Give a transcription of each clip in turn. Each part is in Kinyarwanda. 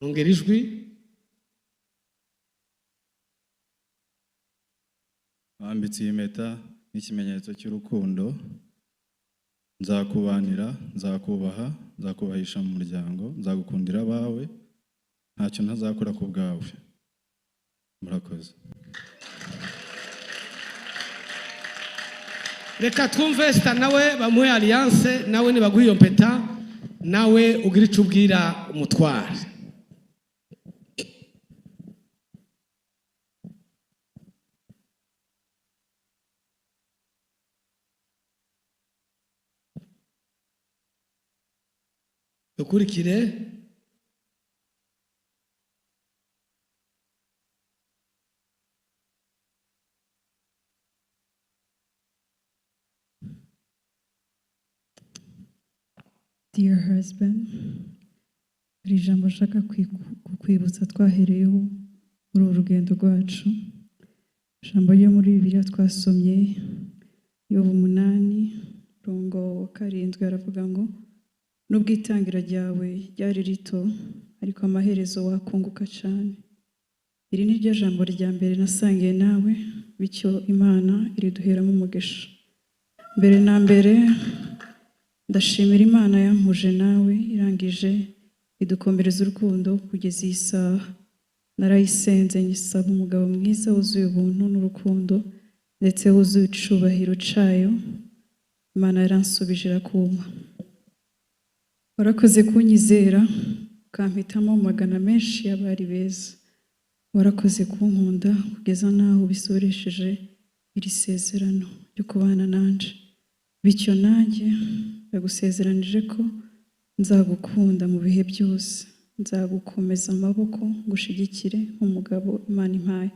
ongera ijwi. Wambitse iyi mpeta n'ikimenyetso cy'urukundo, nzakubanira, nzakubaha, nzakubahisha mu muryango, nzagukundira abawe, ntacyo ntazakora ku bwawe. Murakoze. Reka twumve Esther nawe bamuhe alliance, nawe nibaguha iyo mpeta, nawe ugira icyo ubwira umutware. Dukurikire. Dear husband, hari ijambo nshaka kukwibutsa twahereyeho muri uru rugendo rwacu. Ijambo ryo muri Bibiliya twasomye Yobu 8:7 aravuga ngo nubwo itangira ryawe ryari rito ariko amaherezo wakunguka cyane. Iri ni ryo jambo rya mbere nasangiye nawe, bityo Imana iriduheramo umugisha. Mbere na mbere ndashimira Imana yampuje nawe, irangije idukomereza urukundo kugeza iyi saha. Narayisenze nyisaba umugabo mwiza wuzuye ubuntu n'urukundo ndetse wuzuye icubahiro cayo. Imana yaransubije irakuma. Warakoze kunyizera ukampitamo mu magana menshi y'abari beza. Warakoze kunkunda kugeza naho bisoresheje iri sezerano ryo kubana nanje. Bityo nanjye ndagusezeranije ko nzagukunda mu bihe byose, nzagukomeza amaboko ngushigikire nk'umugabo Imana impaye,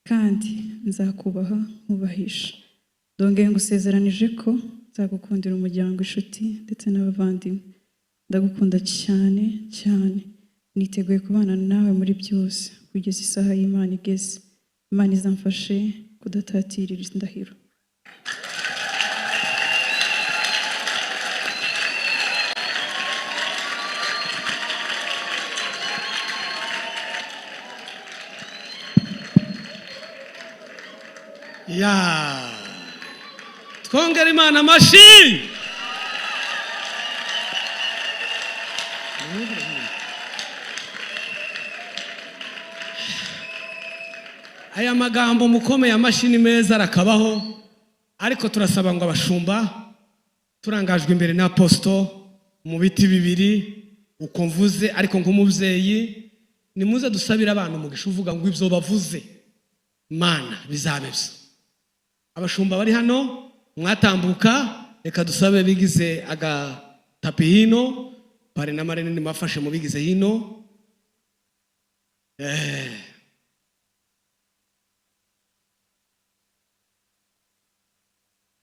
kandi nzakubaha nkubahisha. Ndongeye ngusezeranije ko nzagukundira umuryango, inshuti ndetse n'abavandimwe. Ndagukunda cyane cyane, niteguye kubana nawe muri byose kugeza isaha y'Imana igeze. Imana izamfashe kudatatirira indahiro. Twongera Imana amashyi. Aya magambo mukomeye amashyi meza arakabaho, ariko turasaba ngo abashumba turangajwe imbere na apostle mu biti bibiri uko mvuze, ariko nk'umubyeyi nimuze dusabira abantu umugisha uvuga ngo ibyo bavuze Mana bizabe byo. Abashumba bari hano mwatambuka, reka dusabe bigize agatapi hino, pare na marenini mafashe mu bigize hino.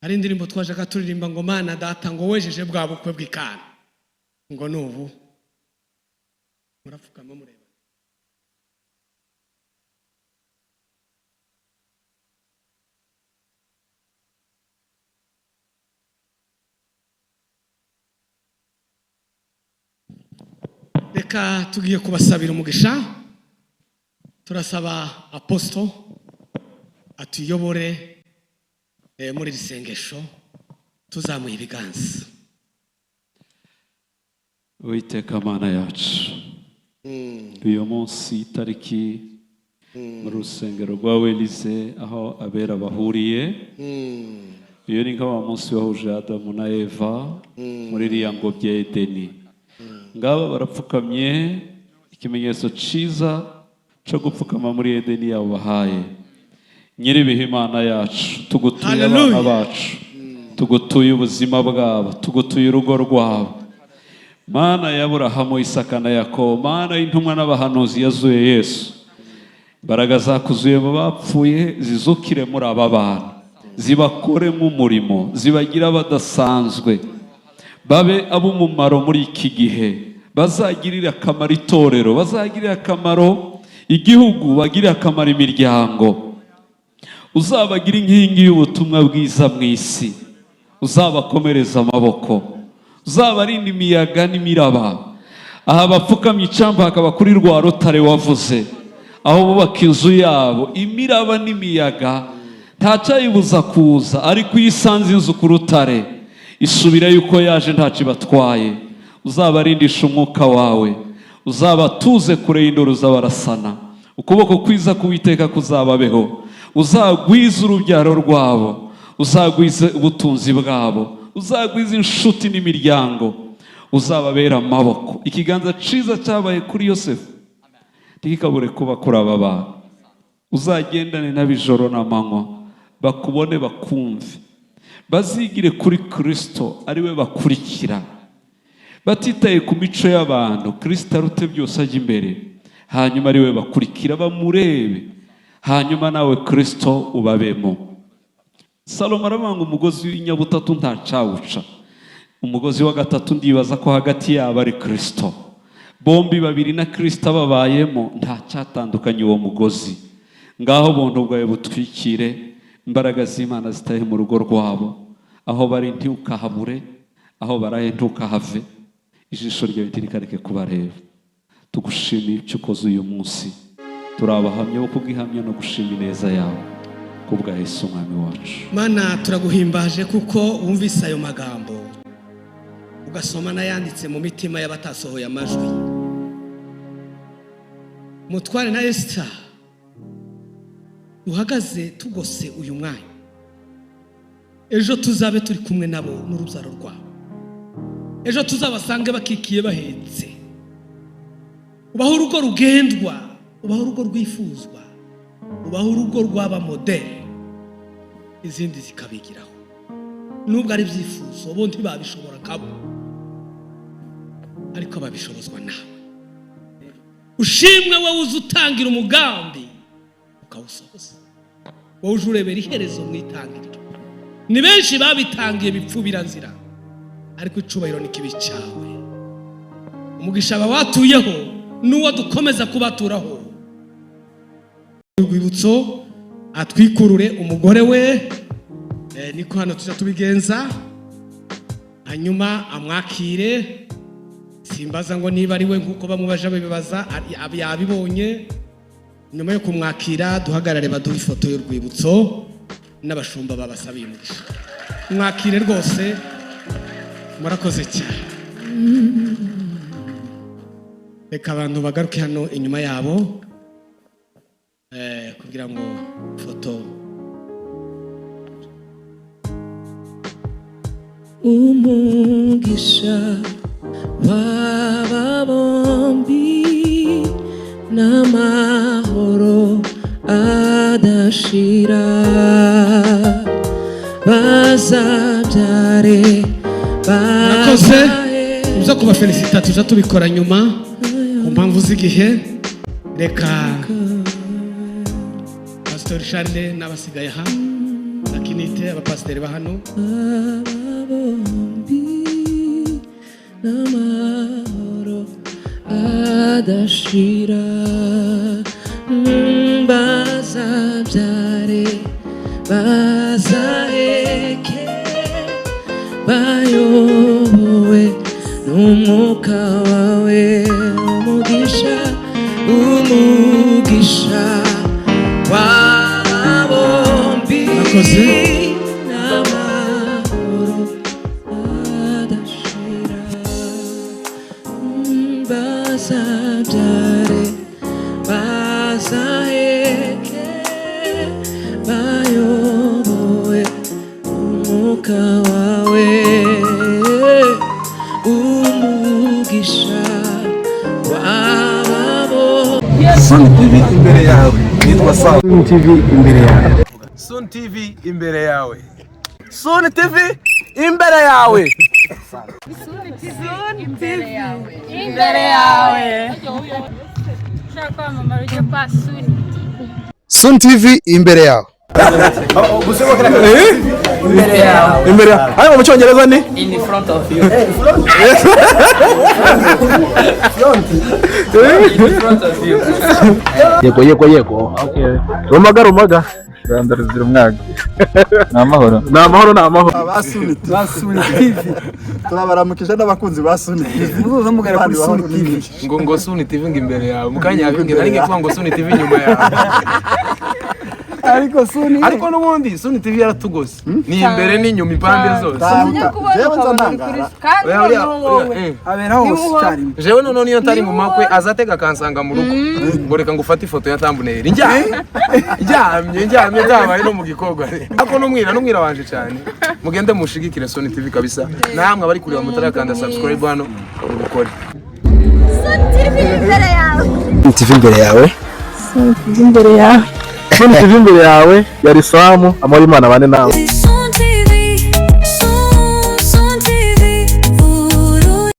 Hari indirimbo twajaga turirimba ngo Mana data ngo wejeje bwa bukwe bw'ikana, ngo nubu murapfukama mureba. Reka tugiye kubasabira umugisha. Turasaba apostle atuyobore muri risengesho, tuzamuye ibiganza. Uwiteka Mana yacu, uyu munsi itariki mu rusengero rwa Elize aho abera bahuriye, iyo ni nka wa munsi wahuje Adamu na Eva muri iriya ngobyi ya Edeni. Ngaba barapfukamye, ikimenyetso cyiza cyo gupfukama muri Edeni yabo bahaye. Nyiribihe Imana yacu, tugutuye abana bacu, tugutuye ubuzima bwabo, tugutuye urugo rwabo. Mana ya Aburahamu, Isaka na Yakobo, Mana y'intumwa n'abahanuzi yazuye Yesu, imbaraga zakuzuye mu bapfuye zizukire muri aba bana, zibakoremo umurimo, zibagira badasanzwe, babe ab'umumaro muri iki gihe, bazagirira akamaro itorero, bazagirira akamaro igihugu, bagirira akamaro imiryango. Uzabagira inkingi y'ubutumwa bwiza mu isi, uzabakomereza amaboko, uzabarinda imiyaga n'imiraba, aha bapfukamye icamba hakaba kuri rwa rutare wavuze, aho bubaka inzu yabo, imiraba n'imiyaga ntacyayibuza kuza, ariko iyo isanze inzu ku rutare isubira yuko yaje ntacyo ibatwaye. Uzabarindisha umwuka wawe, uzabatuze kure y'induru z'abarasana, ukuboko kwiza k'Uwiteka kuzababeho, uzagwiza urubyaro rwabo, uzagwiza ubutunzi bwabo, uzagwiza inshuti n'imiryango, uzababera amaboko. Ikiganza ciza cyabaye kuri Yosefu ntikikabure kuba kuri aba bantu. Uzagendane n'abijoro n'amanywa, bakubone bakumve, bazigire kuri Kristo ariwe bakurikira, batitaye ku mico y'abantu. Kristo arute byose ajya imbere, hanyuma ariwe bakurikira, bamurebe, hanyuma nawe Kristo ubabemo. Salomo aravuga ngo umugozi w'inyabutatu ntacawuca. Umugozi wa gatatu ndibaza ko hagati yabo ari Kristo. Bombi babiri na Kristo babayemo, ntacyatandukanye uwo mugozi. Ngaho buntu bwawe butwikire, imbaraga z'Imana zitahe mu rugo rwabo, aho bari ntukahabure, aho baraye ntukahave, ijisho ryawe ntirikareke kubareba. Tugushimiye icyo ukoze uyu munsi, turabahamya bo kubwihamya no gushima ineza yawe kubwa Yesu umwami wacu. Mana turaguhimbaje kuko wumvise ayo magambo, ugasoma n'ayanditse mu mitima y'abatasohoye amajwi. Mutware na Esther uhagaze tugose uyu mwanya, ejo tuzabe turi kumwe nabo n'urubyaro rwabo, ejo tuzabasange bakikiye bahetse. Ubaho urugo rugendwa, ubaho urugo rwifuzwa, ubaho urugo rw'aba modeli, izindi zikabigiraho. Nubwo ari byifuzo bo ntibabishobora kabo, ariko babishobozwa nawe. Ushimwe wowe uzi utangira umugambi ukawusohoza, wowe uje urebera iherezo mu itangiriro. Ni benshi babitangiye bipfubira nzira, ariko icubahiro ni kibi cyawe. Umugisha bawatuyeho n'uwo dukomeza kubaturaho. Urwibutso atwikurure umugore we, niko hano tuja tubigenza, hanyuma amwakire. Simbaza ngo niba ari we nkuko bamubaje bibaza, yabibonye. Nyuma yo kumwakira duhagarare baduha ifoto y'urwibutso n'abashumba babasabiye umugisha. Mwakire rwose, murakoze cyane. Reka abantu bagaruke hano inyuma yabo kugira ngo foto. Umugisha w'aba bombi n'amahoro adashira, bazabyare murakoze. Uza kuba felicita tuja tubikora nyuma ku mpamvu z'igihe. Reka Pastor Charles n'abasigaye aha na Kinite, abapasiteri ba hano. N'amahoro adashira, bazabyare bazaheke, bayobowe n'umwuka wawe. Umugisha umugisha w'aba bombi n'amahoro adashira, bazabyare bazaheke, bayobowe n'umwuka wawe. Umugisha w'aba Sun TV imbere yawe, nitwa Sun TV imbere yawe. Sun TV imbere yawe. Sun TV imbere yawe. Sun TV imbere yawe. Sun TV imbere yawe. Imbere yawe. Imbere yawe. Hano mu Cyongereza ni in front of you. in In front of you. Yego. Okay. Rumaga. Rwanda ruzira umwaka. Ni amahoro. Ni amahoro, ni amahoro. Abasuni TV. Turabaramukije n'abakunzi ba Suni TV. Muzamugara kuri Suni TV. Ngo Suni TV ngo imbere yawe. Mukanya yabinge nari ngiye kuvuga ngo Suni TV nyuma yawe. Ariko n'ubundi Suni TV yaratugose. Ni imbere n'inyuma impande zose. Jewe nzanangara. Abera hose cyari. Jewe none niyo ntari mu makwe azatega kansanga mu rugo. Ngo reka ngufate ifoto ya thumbnail. Njyamye zabaye no mu gikorwa. Ako numwira wanje cyane. Mugende mushigikire Suni TV kabisa. Namwe abari kureba mutarakanda subscribe hano ubukore. Suni TV imbere yawe. TV imbere yawe. Suni TV imbere yawe. Suni TV imbere yawe yari Samu amara Imana bane nawe.